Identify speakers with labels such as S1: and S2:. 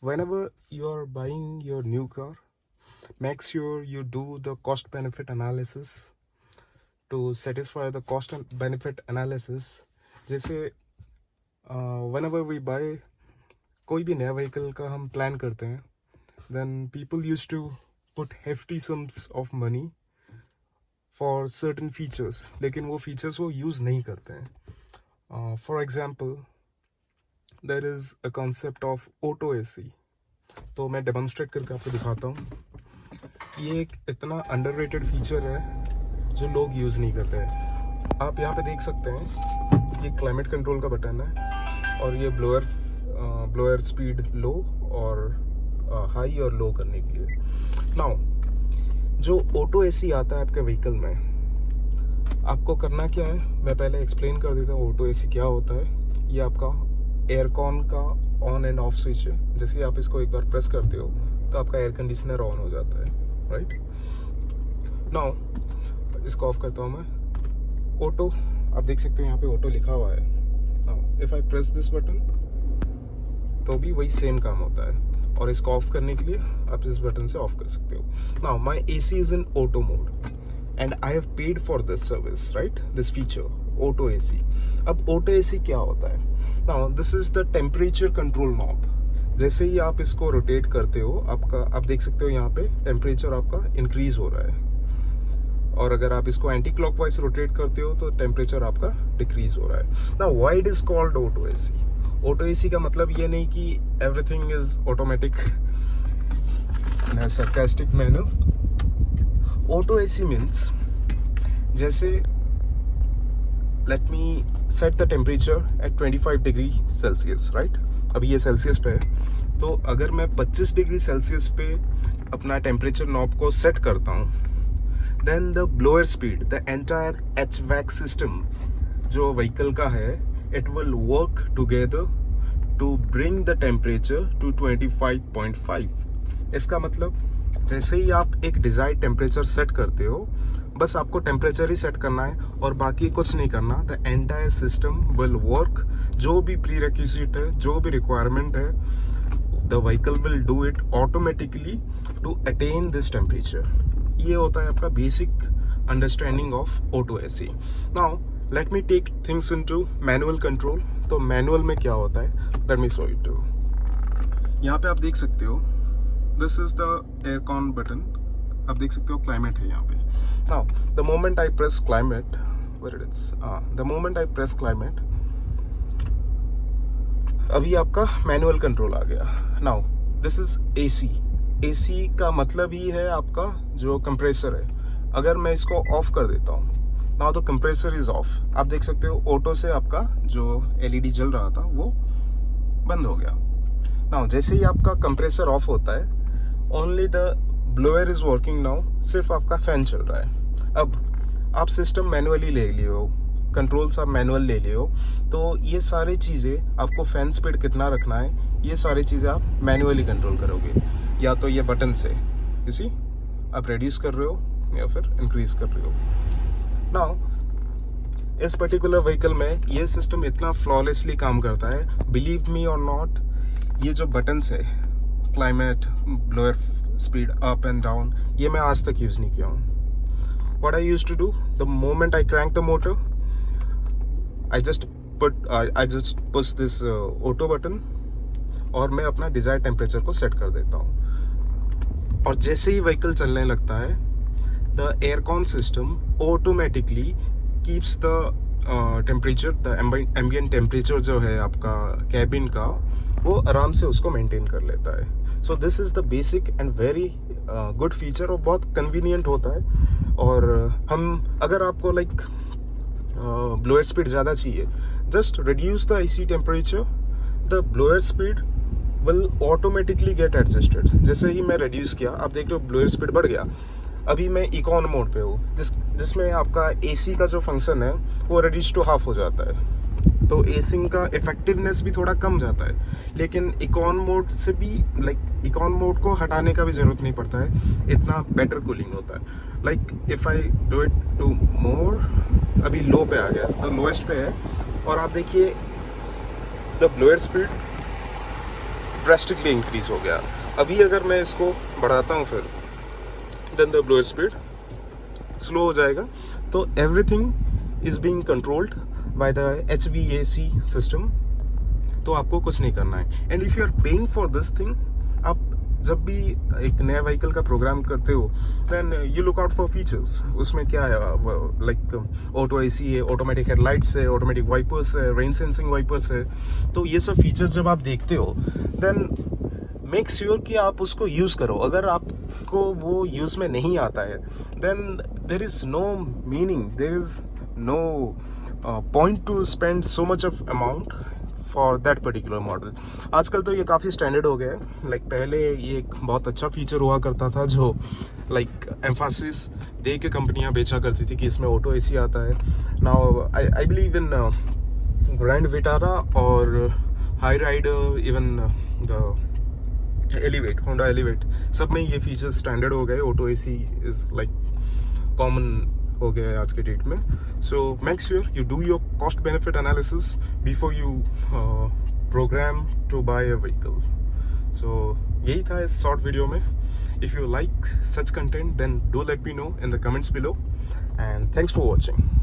S1: Whenever you are buying your new car, make sure you do the cost benefit analysis to satisfy the cost and benefit analysis. जैसे whenever we buy कोई भी नया vehicle का हम plan करते हैं, then people used to put hefty sums of money for certain features, लेकिन वो features वो use नहीं करते हैं. For example, there is a concept of auto AC. तो मैं डेमोन्स्ट्रेट करके आपको दिखाता हूँ. ये एक इतना अंडररेटेड फीचर है जो लोग यूज़ नहीं करते हैं. आप यहाँ पे देख सकते हैं ये क्लाइमेट कंट्रोल का बटन है और ये ब्लोअर स्पीड लो और हाई और लो करने के लिए. नाउ जो ऑटो एसी आता है आपके व्हीकल में, आपको करना क्या है मैं पहले एक्सप्लेन कर देता हूँ. ऑटो एसी क्या होता है. ये आपका एयरकॉन का ऑन एंड ऑफ स्विच है. जैसे आप इसको एक बार प्रेस करते हो तो आपका एयर कंडीशनर ऑन हो जाता है, राइट. नाउ इसको ऑफ करता हूँ मैं. ऑटो आप देख सकते हो यहाँ पे ऑटो लिखा हुआ है. Now if I press this button तो भी वही सेम काम होता है, और इसको ऑफ करने के लिए आप इस बटन से ऑफ कर सकते हो. Now my AC is in auto mode and I have paid for this service, right, this feature auto AC. अब ऑटो AC क्या होता है. Now this is the temperature control knob. जैसे ही आप इसको रोटेट करते हो आप देख सकते हो यहाँ पे टेम्परेचर आपका इंक्रीज हो रहा है, और अगर आप इसको एंटी क्लॉकवाइज रोटेट करते हो तो टेम्परेचर आपका डिक्रीज हो रहा है. Now why it is called auto AC. Auto AC का मतलब ये नहीं कि everything is automatic in a sarcastic manner. Auto AC means जैसे let me set the temperature at 25 degree Celsius, right. अभी ये सेल्सियस पे है, तो अगर मैं 25 डिग्री सेल्सियस पे अपना टेम्परेचर नॉब को सेट करता हूँ, then the blower speed, the entire HVAC system जो व्हीकल का है, it will work together to bring the temperature to 25.5. इसका मतलब जैसे ही आप एक डिजायर्ड टेम्परेचर सेट करते हो, बस आपको टेम्परेचर ही सेट करना है और बाकी कुछ नहीं करना. The entire system will work. जो भी प्री रिक्विजिट है, जो भी रिक्वायरमेंट है, the vehicle will do it automatically to attain this temperature. ये होता है आपका basic understanding of auto AC. Now let me take things into manual control. तो मैनुअल में क्या होता है, let me show it to. यहाँ पे आप देख सकते हो this is the aircon button. आप देख सकते हो क्लाइमेट है यहाँ पे. Now the moment I press climate, where it is, the moment I press climate, अभी आपका मैनुअल कंट्रोल आ गया. Now this is AC. AC का मतलब ही है आपका जो कंप्रेसर है. अगर मैं इसको ऑफ कर देता हूँ, now the compressor is of. आप देख सकते हो ऑटो से आपका जो LED जल रहा था वो बंद हो गया. नाउ जैसे ही आपका कंप्रेसर ऑफ होता है, only the blower is working. Now सिर्फ आपका फैन चल रहा है. अब आप सिस्टम मैनुअली ले लिए हो, कंट्रोल्स आप मैनुअल ले लिए हो, तो ये सारी चीज़ें आपको फैन स्पीड कितना रखना है, ये सारी चीज़ें आप मैनुअली कंट्रोल करोगे. या तो ये बटन से यू सी आप रिड्यूस कर रहे हो या फिर इंक्रीज कर रहे हो. नाउ इस पर्टिकुलर व्हीकल में ये सिस्टम इतना फ्लॉलेसली काम करता है, बिलीव मी और नॉट. ये जो बटन्स है, climate, blower speed up and down, ये मैं आज तक यूज़ नहीं किया हूँ. What I used to do, the moment I crank the motor, I just push this auto button और मैं अपना डिजायर्ड टेम्परेचर को सेट कर देता हूँ. और जैसे ही व्हीकल चलने लगता है, the aircon system automatically keeps the temperature, the ambient temperature जो है आपका कैबिन का, वो आराम से उसको मेंटेन कर लेता है. So this is the basic and very good feature, और बहुत कन्वीनियंट होता है. और हम अगर आपको लाइक ब्लोअर स्पीड ज़्यादा चाहिए, just reduce the AC temperature, the blower speed will automatically get adjusted. जैसे ही मैं रिड्यूस किया, आप देख रहे हो ब्लोअर स्पीड बढ़ गया. अभी मैं इकॉन मोड पे हूँ, जिसमें आपका AC का जो फंक्शन है वो रिड्यूस टू हाफ हो जाता है, तो AC का इफेक्टिवनेस भी थोड़ा कम जाता है. लेकिन इकॉन मोड से भी लाइक इकॉन मोड को हटाने का भी ज़रूरत नहीं पड़ता है, इतना बेटर कूलिंग होता है. Like if I do it two more, अभी लो पे आ गया, तो लोएस्ट पे है, और आप देखिए the blower speed drastically increase हो गया। अभी अगर मैं इसको बढ़ाता हूँ फिर then the blower speed slow हो जाएगा। तो everything is being controlled by the HVAC system. तो आपको कुछ नहीं करना है। And if you are paying for this thing, आप जब भी एक नया व्हीकल का प्रोग्राम करते हो then you look out for features. उसमें क्या है, लाइक ऑटो AC है, ऑटोमेटिक हेडलाइट्स है, ऑटोमेटिक वाइपर्स है, रेन सेंसिंग वाइपर्स है। तो ये सब फीचर्स जब आप देखते हो देन मेक श्योर कि आप उसको यूज़ करो। अगर आपको वो यूज़ में नहीं आता है then there is no meaning, there is no point to spend so much of amount for that particular model. आजकल तो ये काफ़ी स्टैंडर्ड हो गया है। लाइक पहले ये एक बहुत अच्छा फीचर हुआ करता था जो लाइक एम्फासिस दे के कंपनियां बेचा करती थी कि इसमें ऑटो AC आता है। Now I believe in Grand Vitara और Hyryder, even the Elevate, Honda Elevate, सब में ये फीचर स्टैंडर्ड हो गए। Auto AC is like common हो गया है आज के डेट में। So make sure you do your cost benefit analysis before you program to buy a vehicle. सो यही था इस शॉर्ट वीडियो में। If you like such content then do let me no in the comments below and thanks for watching.